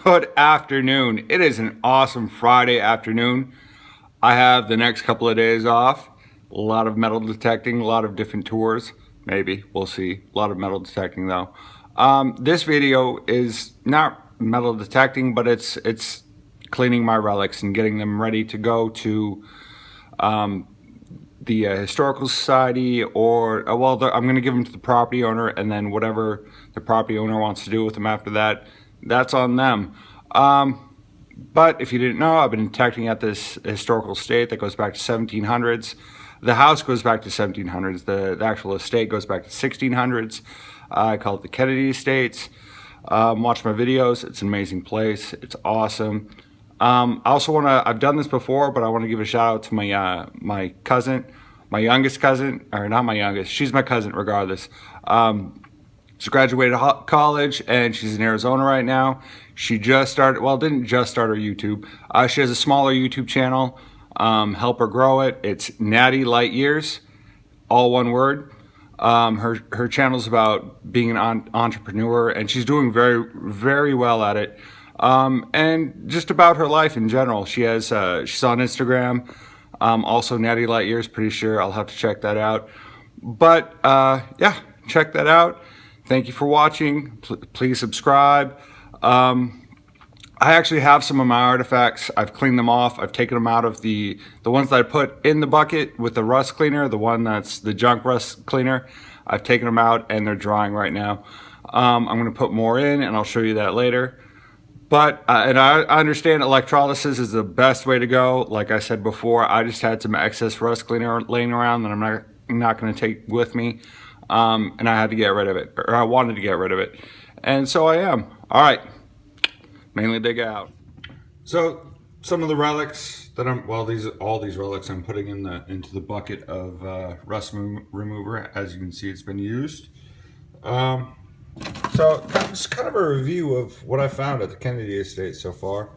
Good afternoon. It is an awesome Friday afternoon. I have the next couple of days off. A lot of metal detecting, a lot of different tours. Maybe, we'll see. A lot of metal detecting though. This video is not metal detecting, but it's cleaning my relics and getting them ready to go to the historical society, or well, I'm going to give them to the property owner, and then whatever the property owner wants to do with them after that, that's on them. But if you didn't know, I've been detecting at this historical estate that goes back to 1700s. The house goes back to 1700s. The actual estate goes back to 1600s. I call it the Kennedy Estates. Watch my videos. It's an amazing place. It's awesome. I also want to, I've done this before, but I want to give a shout out to my cousin, my youngest cousin, or not my youngest, she's my cousin regardless. She graduated college and she's in Arizona right now. She just started, well, didn't just start her YouTube. She has a smaller YouTube channel. Help her grow it. It's Nattylightyears, all one word. Her channel's about being an entrepreneur, and she's doing very, very well at it. And just about her life in general. She has, she's on Instagram, also Nattylightyears, pretty sure. I'll have to check that out. But yeah, check that out. Thank you for watching. Please subscribe. I actually have some of my artifacts. I've cleaned them off. I've taken them out of the ones that I put in the bucket with the rust cleaner, the one that's the junk rust cleaner. I've taken them out and they're drying right now. I'm going to put more in, and I'll show you that later. But, and I understand electrolysis is the best way to go. Like I said before, I just had some excess rust cleaner laying around that I'm not going to take with me. And I had to get rid of it, or I wanted to get rid of it. And so I am. All right. Mainly dig out. So some of the relics that all these relics I'm putting into the bucket of rust remover. As you can see, it's been used. So just kind of a review of what I found at the Kennedy Estate so far.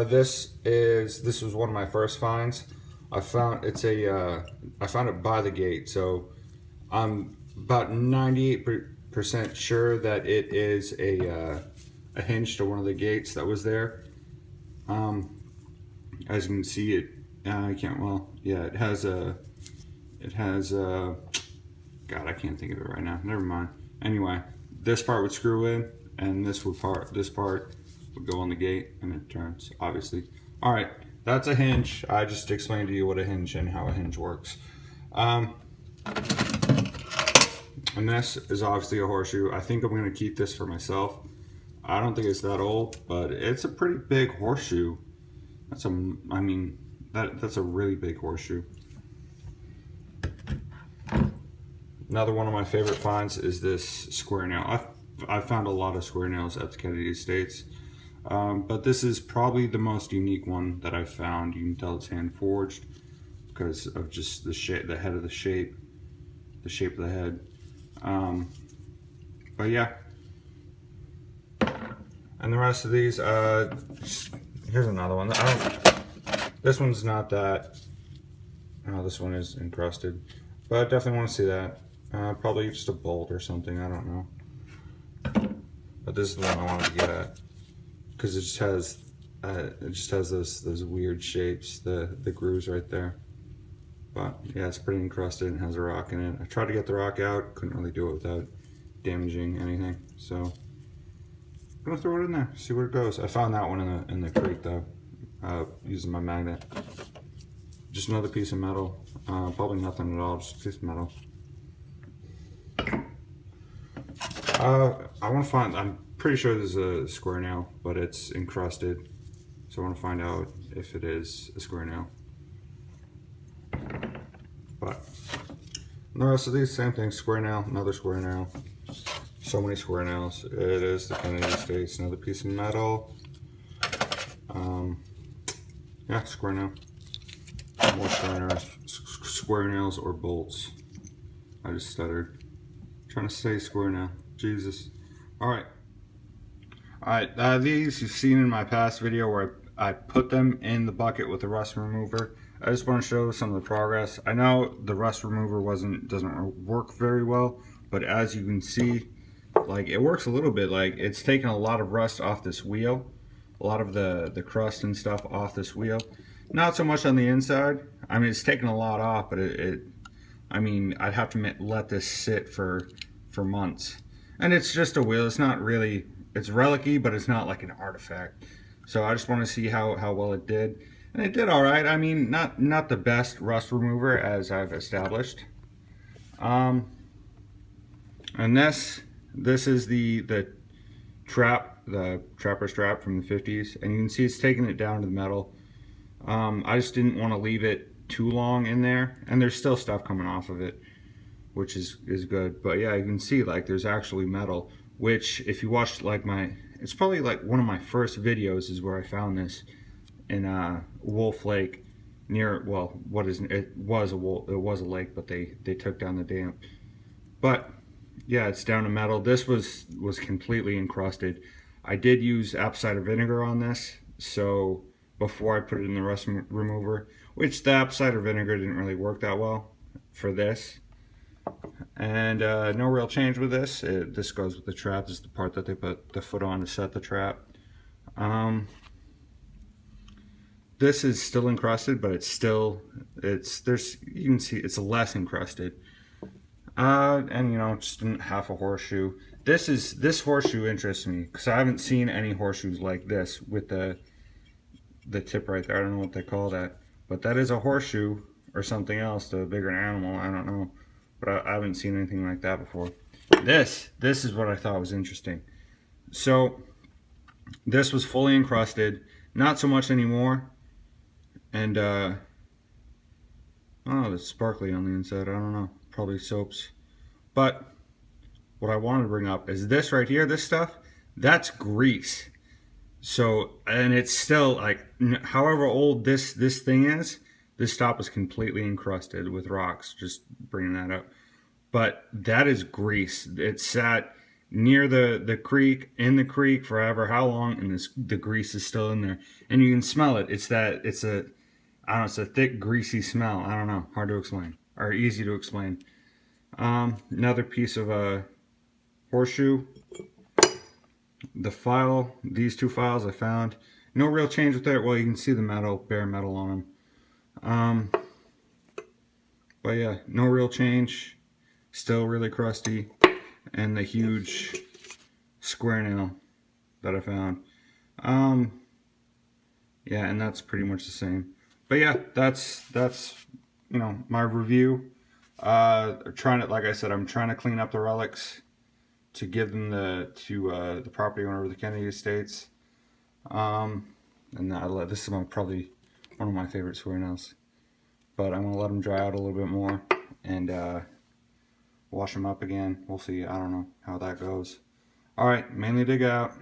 This was one of my first finds. I found it by the gate, so I'm about 98% sure that it is a hinge to one of the gates that was there. As you can see, it has God, I can't think of it right now. Never mind. Anyway, this part would screw in, and this part would go on the gate, and it turns, obviously. All right, that's a hinge. I just explained to you what a hinge and how a hinge works. And this is obviously a horseshoe. I think I'm going to keep this for myself. I don't think it's that old, but it's a pretty big horseshoe. That's that's a really big horseshoe. Another one of my favorite finds is this square nail. I've found a lot of square nails at the Kennedy Estates, but this is probably the most unique one that I've found. You can tell it's hand forged because of just the shape, the shape of the head. But yeah, and the rest of these, here's another one. This one's not that. Oh, this one is encrusted, but I definitely want to see that. Probably just a bolt or something. I don't know. But this is the one I wanted to get at because it just has those weird shapes, the grooves right there. But yeah, it's pretty encrusted and has a rock in it. I tried to get the rock out, couldn't really do it without damaging anything. So I'm gonna throw it in there, see where it goes. I found that one in the creek though, using my magnet. Just another piece of metal. Probably nothing at all, just a piece of metal. I want to find, I'm pretty sure this is a square nail, but it's encrusted. So I want to find out if it is a square nail. But the rest of these, same thing, square nail, another square nail. So many square nails. It is the Kennedy Estates, another piece of metal. Yeah, square nail. More square nails or bolts. I just stuttered. Trying to say square nail. Jesus. Alright. Alright, these you've seen in my past video where I put them in the bucket with the rust remover. I just want to show some of the progress. I know the rust remover doesn't work very well, but as you can see, like it works a little bit. Like it's taken a lot of rust off this wheel, a lot of the crust and stuff off this wheel. Not so much on the inside. I mean, it's taken a lot off, but I mean, I'd have to let this sit for months. And it's just a wheel. It's not really, it's relic-y, but it's not like an artifact. So I just want to see how well it did. And it did all right. I mean, not the best rust remover as I've established. And this is the trapper's trap from the 50s, and you can see it's taking it down to the metal. I just didn't want to leave it too long in there, and there's still stuff coming off of it, which is good. But yeah, you can see like there's actually metal, which if you watched like it's probably like one of my first videos is where I found this in Wolf Lake near, well, it was a lake, but they took down the dam. But yeah, it's down to metal. This was completely encrusted. I did use apple cider vinegar on this, so before I put it in the rust remover, which the apple cider vinegar didn't really work that well for this. And no real change with this. This goes with the trap. This is the part that they put the foot on to set the trap. This is still encrusted, but you can see it's less encrusted. And you know, just half a horseshoe. This horseshoe interests me because I haven't seen any horseshoes like this with the tip right there. I don't know what they call that, but that is a horseshoe or something else, the bigger animal. I don't know, but I haven't seen anything like that before. This is what I thought was interesting. So this was fully encrusted, not so much anymore, and oh, it's sparkly on the inside. I don't know, probably soaps. But what I wanted to bring up is this right here. This stuff, that's grease. So, and it's still like, however old this thing is, this top is completely encrusted with rocks. Just bringing that up. But that is grease. It sat near the creek, in the creek forever. How long? And the grease is still in there, and you can smell it. It's a, I don't know, it's a thick, greasy smell. I don't know, hard to explain or easy to explain. Another piece of horseshoe. The file, these two files I found, no real change with that. Well, you can see the metal, bare metal on them. But yeah, no real change. Still really crusty, and the huge square nail that I found. Yeah, and that's pretty much the same. But yeah, that's you know, my review. Like I said, I'm trying to clean up the relics to give them to the property owner of the Kennedy Estates. And this is probably one of my favorite square nails. But I'm gonna let them dry out a little bit more and wash them up again. We'll see. I don't know how that goes. All right, mainly dig out.